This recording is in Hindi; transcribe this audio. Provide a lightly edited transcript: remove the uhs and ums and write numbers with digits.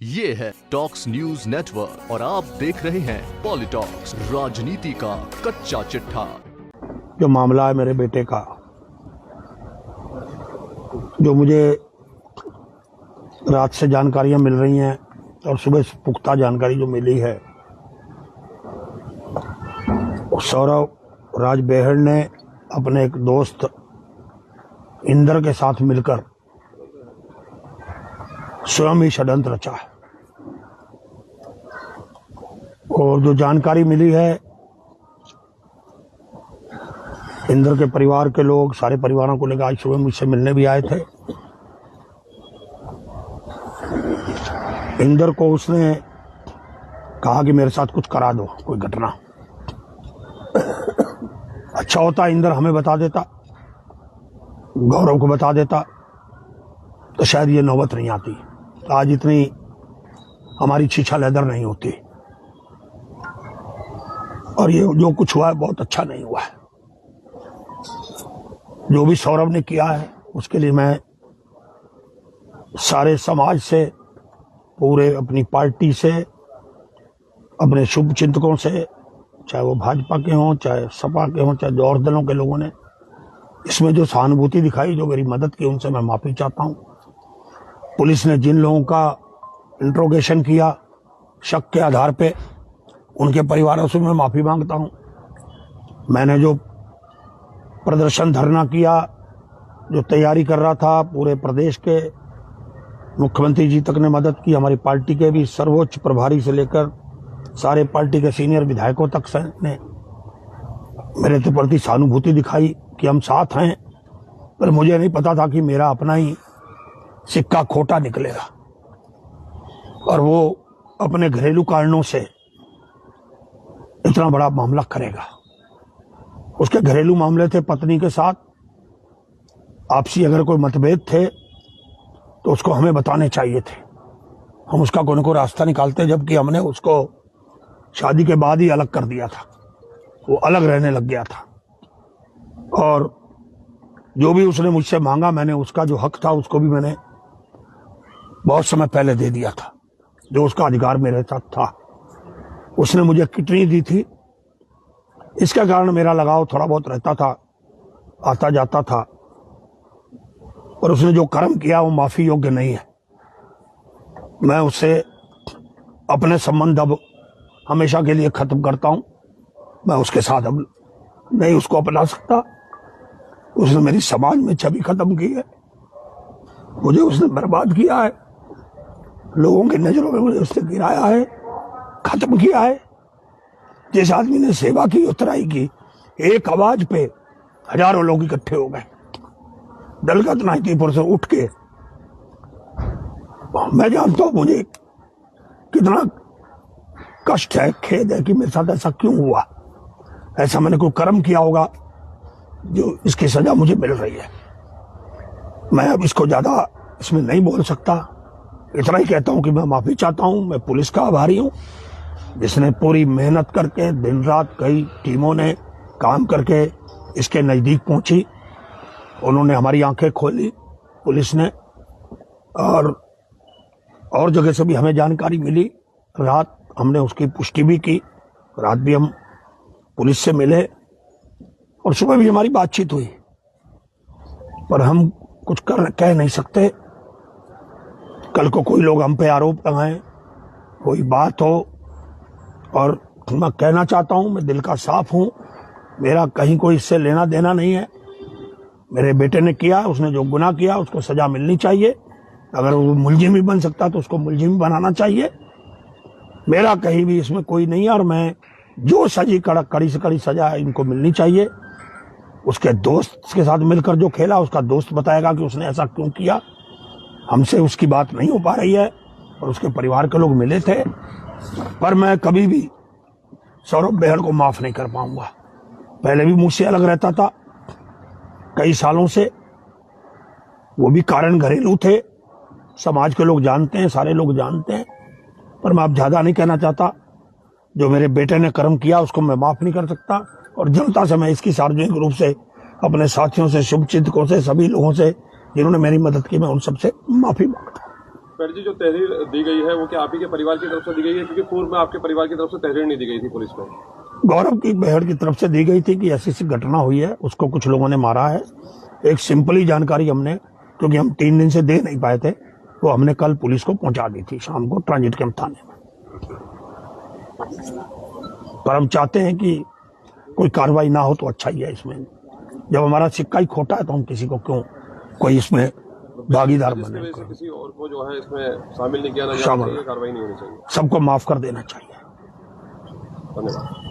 ये है टॉक्स न्यूज नेटवर्क और आप देख रहे हैं पॉलिटॉक्स, राजनीति का कच्चा चिट्ठा। जो मामला है मेरे बेटे का, जो मुझे रात से जानकारियां मिल रही हैं और सुबह से पुख्ता जानकारी जो मिली है, सौरव राज बेहड़ ने अपने एक दोस्त इंदर के साथ मिलकर स्वयं ही षड्यंत्र रचा है। और जो जानकारी मिली है, इंदर के परिवार के लोग सारे परिवारों को लेकर आज सुबह मुझसे मिलने भी आए थे। इंदर को उसने कहा कि मेरे साथ कुछ करा दो, कोई घटना। अच्छा होता इंदर हमें बता देता, गौरव को बता देता, तो शायद ये नौबत नहीं आती, आज इतनी हमारी छीछा लेदर नहीं होती। और ये जो कुछ हुआ है बहुत अच्छा नहीं हुआ है। जो भी सौरभ ने किया है उसके लिए मैं सारे समाज से, पूरे अपनी पार्टी से, अपने शुभ चिंतकों से, चाहे वो भाजपा के हों, चाहे सपा के हों, चाहे जो और दलों के लोगों ने इसमें जो सहानुभूति दिखाई, जो मेरी मदद की, उनसे मैं माफी चाहता हूं। पुलिस ने जिन लोगों का इंट्रोगेशन किया शक के आधार पे, उनके परिवारों से मैं माफी मांगता हूं। मैंने जो प्रदर्शन धरना किया, जो तैयारी कर रहा था, पूरे प्रदेश के मुख्यमंत्री जी तक ने मदद की, हमारी पार्टी के भी सर्वोच्च प्रभारी से लेकर सारे पार्टी के सीनियर विधायकों तक से ने मेरे प्रति सहानुभूति दिखाई कि हम साथ हैं। पर मुझे नहीं पता था कि मेरा अपना ही सिक्का खोटा निकलेगा और वो अपने घरेलू कारणों से इतना बड़ा मामला करेगा। उसके घरेलू मामले थे पत्नी के साथ, आपसी अगर कोई मतभेद थे तो उसको हमें बताने चाहिए थे, हम उसका कोई न कोई रास्ता निकालते, जबकि हमने उसको शादी के बाद ही अलग कर दिया था, वो अलग रहने लग गया था। और जो भी उसने मुझसे मांगा, मैंने उसका जो हक था उसको भी मैंने बहुत समय पहले दे दिया था, जो उसका अधिकार मेरे साथ था। उसने मुझे किडनी दी थी, इसके कारण मेरा लगाव थोड़ा बहुत रहता था, आता जाता था। और उसने जो कर्म किया वो माफी योग्य नहीं है। मैं उससे अपने संबंध अब हमेशा के लिए खत्म करता हूं। मैं उसके साथ अब नहीं उसको अपना सकता। उसने मेरी समाज में छवि खत्म की है, मुझे उसने बर्बाद किया है, लोगों की नजरों में मुझे उसने गिराया है, खत्म किया है। जिस आदमी ने सेवा की, उतराई की, एक आवाज पे हजारों लोग इकट्ठे हो गए, दलगत नाइकीपुर से उठ के। मैं जानता हूं मुझे कितना कष्ट है, खेद है कि मेरे साथ ऐसा क्यों हुआ। ऐसा मैंने कोई कर्म किया होगा जो इसकी सजा मुझे मिल रही है। मैं अब इसको ज्यादा इसमें नहीं बोल सकता, इतना ही कहता हूं कि मैं माफी चाहता हूं। मैं पुलिस का आभारी हूं, जिसने पूरी मेहनत करके दिन रात कई टीमों ने काम करके इसके नजदीक पहुंची। उन्होंने हमारी आंखें खोली, पुलिस ने, और जगह से भी हमें जानकारी मिली। रात हमने उसकी पुष्टि भी की, रात भी हम पुलिस से मिले और सुबह भी हमारी बातचीत हुई। पर हम कुछ कह नहीं सकते। कल को कोई लोग हम पे आरोप लगाएं, कोई बात हो। और मैं कहना चाहता हूं, मैं दिल का साफ हूं, मेरा कहीं कोई इससे लेना देना नहीं है। मेरे बेटे ने किया, उसने जो गुनाह किया उसको सजा मिलनी चाहिए। अगर वो मुलजिम भी बन सकता तो उसको मुलजिम भी बनाना चाहिए। मेरा कहीं भी इसमें कोई नहीं है। और मैं जो सजी कड़ी से कड़ी सजा है इनको मिलनी चाहिए। उसके दोस्त के साथ मिलकर जो खेला, उसका दोस्त बताएगा कि उसने ऐसा क्यों किया। हमसे उसकी बात नहीं हो पा रही है और उसके परिवार के लोग मिले थे। पर मैं कभी भी सौरभ बेहड़ को माफ नहीं कर पाऊंगा। पहले भी मुझसे अलग रहता था कई सालों से, वो भी कारण घरेलू थे, समाज के लोग जानते हैं, सारे लोग जानते हैं। पर मैं अब ज्यादा नहीं कहना चाहता। जो मेरे बेटे ने कर्म किया उसको मैं माफ नहीं कर सकता। और जनता से मैं इसकी सार्वजनिक रूप से, अपने साथियों से, शुभचिंतकों से, सभी लोगों से जिन्होंने मेरी मदद की, मैं उन सबसे माफी मांगता हूं। पर जी जो तहरीर दी गई है वो क्या आप ही के परिवार की तरफ से दी गई है, क्योंकि पूर्व में आपके परिवार की तरफ से तहरीर नहीं दी गई थी पुलिस में? गौरव की बहड़ की तरफ से दी गई थी कि ऐसी ऐसी घटना हुई है, उसको कुछ लोगों ने मारा है। एक सिंपल ही जानकारी हमने, क्योंकि हम 3 दिन से दे नहीं पाए थे, वो हमने कल पुलिस को पहुंचा दी थी शाम को ट्रांजिट कैंप थाने में। पर हम चाहते हैं कि कोई कार्रवाई ना हो तो अच्छा ही है। इसमें जब हमारा सिक्का ही खोटा है तो हम किसी को क्यों कोई इसमें भागीदार बने। किसी और को जो है इसमें शामिल नहीं किया जाना चाहिए, कार्रवाई नहीं होनी चाहिए, सबको माफ कर देना चाहिए। धन्यवाद।